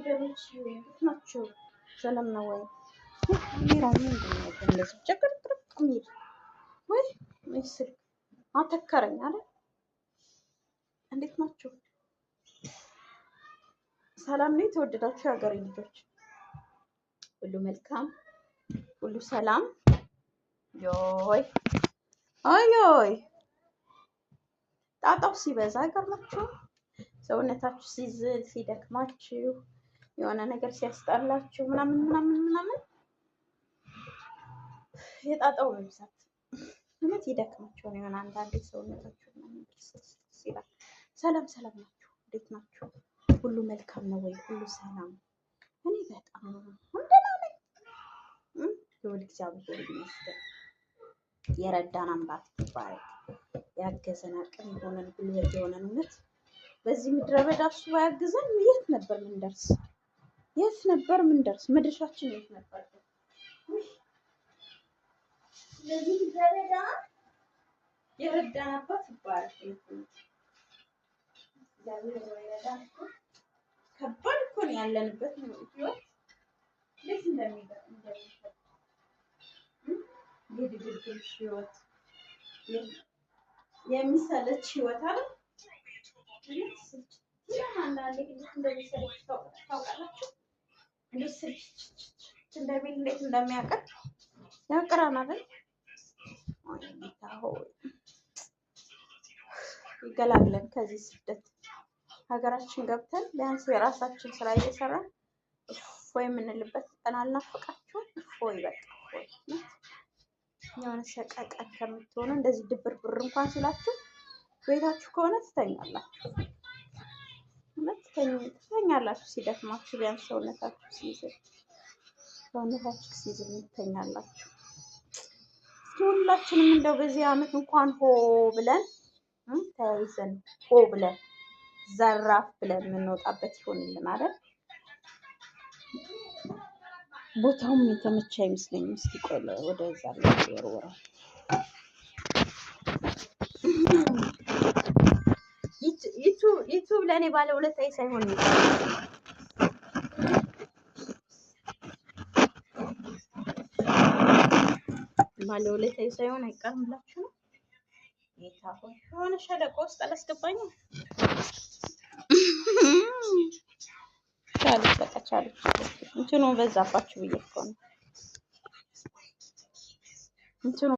ወገኖች ናቸው። ሰላም ነው ወይ? ካሜራው ምንድን ነው እንደዚህ ጨቅርቅርቅ የሚል ወይ ምስል አተከረኝ አይደል? እንዴት ናችሁ? ሰላም ነው የተወደዳችሁ የሀገሬ ልጆች፣ ሁሉ መልካም፣ ሁሉ ሰላም። ዮይ አዮይ ጣጣው ሲበዛ አይገርማችሁ? ሰውነታችሁ ሲዝል ሲደክማችሁ የሆነ ነገር ሲያስጣላችሁ ምናምን የጣጣው መብዛት እውነት ይደክማችሁ ነው። የሆነ አንዳንዴ ሰውነታችሁ ምናምን ይላል። ሰላም ናችሁ? እንዴት ናችሁ? ሁሉ መልካም ነው ወይ? ሁሉ ሰላም? እኔ በጣም ደህና ነኝ። ይሁን እግዚአብሔር ይመስገን። የረዳን አምላክ ይባረክ። ያገዘን አቅም የሆነን ጉልበት የሆነን እውነት በዚህ ምድረ በዳ እሱ ባያግዘን የት ነበር ምንደርስ? መድረሻችን የት ነበር? ለዚህ ምድረ በዳ የረዳን አባት ይባረክ። እግዚአብሔር ይረዳን። ከባድ እኮ ነው ያለንበት ነው ህይወት እንዴት እንደሚገርም የድግግሞሽ ህይወት የሚሰለች ህይወት አለ። አንዳንዴ እንደሚሰለች ታውቃላችሁ? እንዴት ስልች እንደሚል እንዴት እንደሚያቀር ያቀራናል። ይገላግለን ከዚህ ስደት። ሀገራችን ገብተን ቢያንስ የራሳችን ስራ እየሰራን እፎይ የምንልበት ቀን አልናፈቃችሁም? እፎይ በቃ እፎይ የሆነ ሰቀቀን ከምትሆኑ እንደዚህ ድብርብር እንኳን ሲላችሁ ቤታችሁ ከሆነ ትተኛላችሁ። ትተኛላችሁ ሲደክማችሁ፣ ቢያንስ ሰውነታችሁ ሲዝል ትተኛላችሁ። እስኪ ሁላችንም እንደው በዚህ አመት እንኳን ሆ ብለን ተያይዘን ሆ ብለን ዘራፍ ብለን የምንወጣበት ይሆንልን አይደል? ቦታውም የተመቸ አይመስለኝም። እስኪ ቆይ ወደዛ ወርወራ ዩቱብ ለእኔ ባለውለታዬ ሳይሆን አይቀርም ብላችሁ ነው። ጌታ ሆይ የሆነ ሸለቆ ውስጥ አላስገባኝም። ቻለች እንትኑ በዛባችሁ ብዬ እኮ ነው። እንትኑ